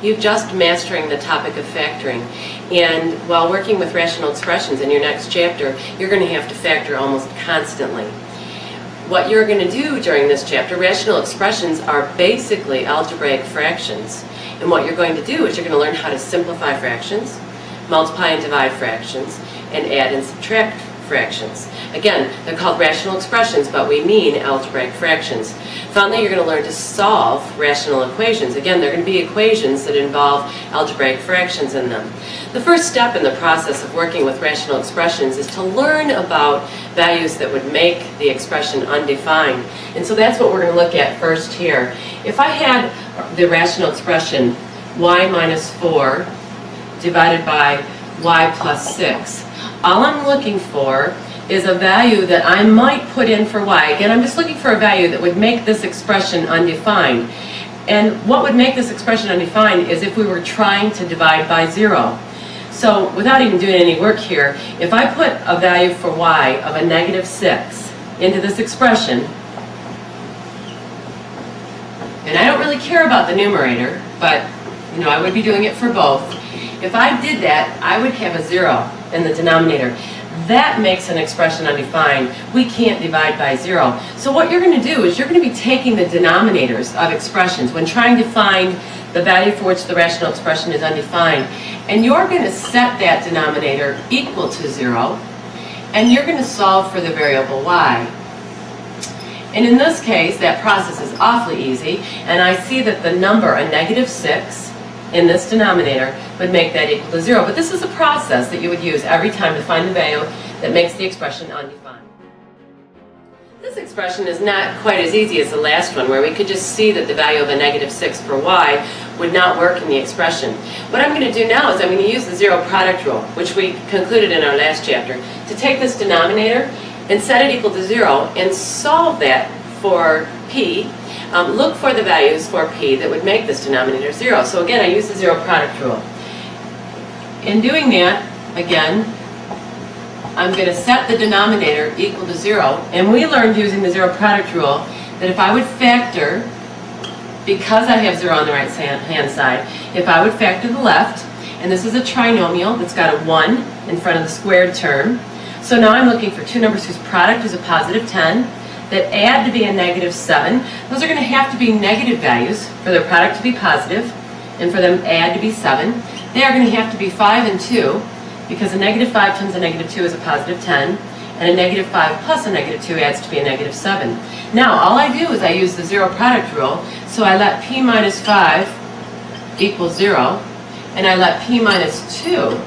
You've just mastering the topic of factoring. And while working with rational expressions in your next chapter, you're going to have to factor almost constantly. What you're going to do during this chapter, rational expressions are basically algebraic fractions. And what you're going to do is you're going to learn how to simplify fractions, multiply and divide fractions, and add and subtract fractions. Again, they're called rational expressions, but we mean algebraic fractions. Finally, you're going to learn to solve rational equations. Again, they're going to be equations that involve algebraic fractions in them. The first step in the process of working with rational expressions is to learn about values that would make the expression undefined. And so that's what we're going to look at first here. If I had the rational expression y minus 4 divided by y plus 6, all I'm looking for is a value that I might put in for y. Again, I'm just looking for a value that would make this expression undefined. And what would make this expression undefined is if we were trying to divide by 0. So without even doing any work here, if I put a value for y of a negative 6 into this expression, and I don't really care about the numerator, but I would be doing it for both. If I did that, I would have a 0 in the denominator. That makes an expression undefined. We can't divide by 0. So what you're going to do is you're going to be taking the denominators of expressions when trying to find the value for which the rational expression is undefined. And you're going to set that denominator equal to 0, and you're going to solve for the variable y. And in this case, that process is awfully easy, and I see that the number, a negative 6, in this denominator would make that equal to 0. But this is a process that you would use every time to find the value that makes the expression undefined. This expression is not quite as easy as the last one, where we could just see that the value of a negative 6 for y would not work in the expression. What I'm going to do now is I'm going to use the zero product rule, which we concluded in our last chapter, to take this denominator and set it equal to 0 and solve that for p. Look for the values for p that would make this denominator 0. So again, I use the zero product rule. In doing that, again, I'm going to set the denominator equal to 0. And we learned using the zero product rule that if I would factor, because I have 0 on the right hand side, if I would factor the left, and this is a trinomial that's got a 1 in front of the squared term. So now I'm looking for two numbers whose product is a positive 10. That add to be a negative 7. Those are going to have to be negative values for their product to be positive and for them add to be 7. They are going to have to be 5 and 2, because a negative 5 times a negative 2 is a positive 10, and a negative 5 plus a negative 2 adds to be a negative 7. Now all I do is I use the zero product rule, so I let p minus 5 equal 0, and I let p minus 2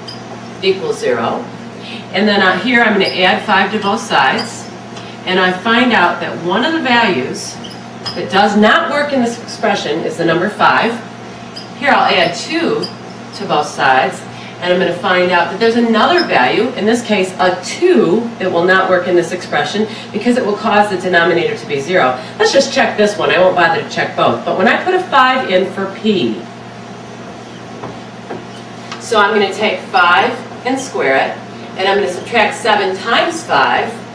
equal 0. And then here I'm going to add 5 to both sides. And I find out that one of the values that does not work in this expression is the number 5. Here I'll add 2 to both sides, and I'm going to find out that there's another value, in this case a 2, that will not work in this expression because it will cause the denominator to be 0. Let's just check this one. I won't bother to check both. But when I put a 5 in for p, so I'm going to take 5 and square it, and I'm going to subtract 7 times 5,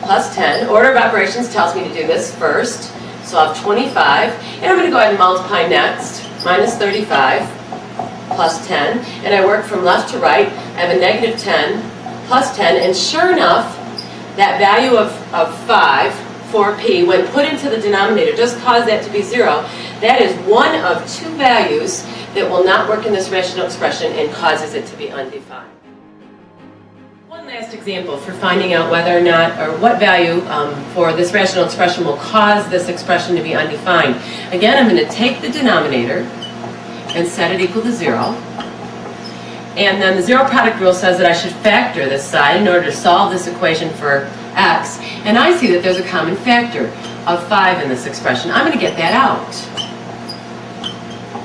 plus 10. Order of operations tells me to do this first. So I'll have 25. And I'm going to go ahead and multiply next. Minus 35 plus 10. And I work from left to right. I have a negative 10 plus 10. And sure enough, that value of 5 for p, when put into the denominator, just cause that to be 0. That is one of two values that will not work in this rational expression and causes it to be undefined. One last example for finding out whether or not, or what value for this rational expression will cause this expression to be undefined. Again, I'm going to take the denominator and set it equal to 0. And then the zero product rule says that I should factor this side in order to solve this equation for x. And I see that there's a common factor of 5 in this expression. I'm going to get that out.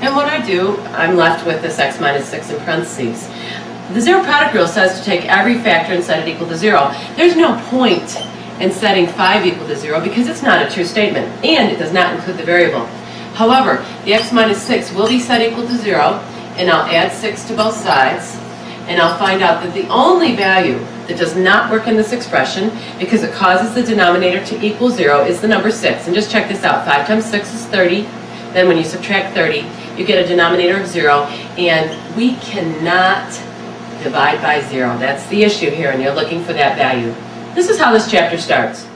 And what I do, I'm left with this x minus 6 in parentheses. The zero product rule says to take every factor and set it equal to 0. There's no point in setting 5 equal to 0 because it's not a true statement, and it does not include the variable. However, the x minus 6 will be set equal to 0, and I'll add 6 to both sides, and I'll find out that the only value that does not work in this expression, because it causes the denominator to equal 0, is the number 6. And just check this out. 5 times 6 is 30. Then when you subtract 30, you get a denominator of 0, and we cannot divide by 0. That's the issue here, and you're looking for that value. This is how this chapter starts.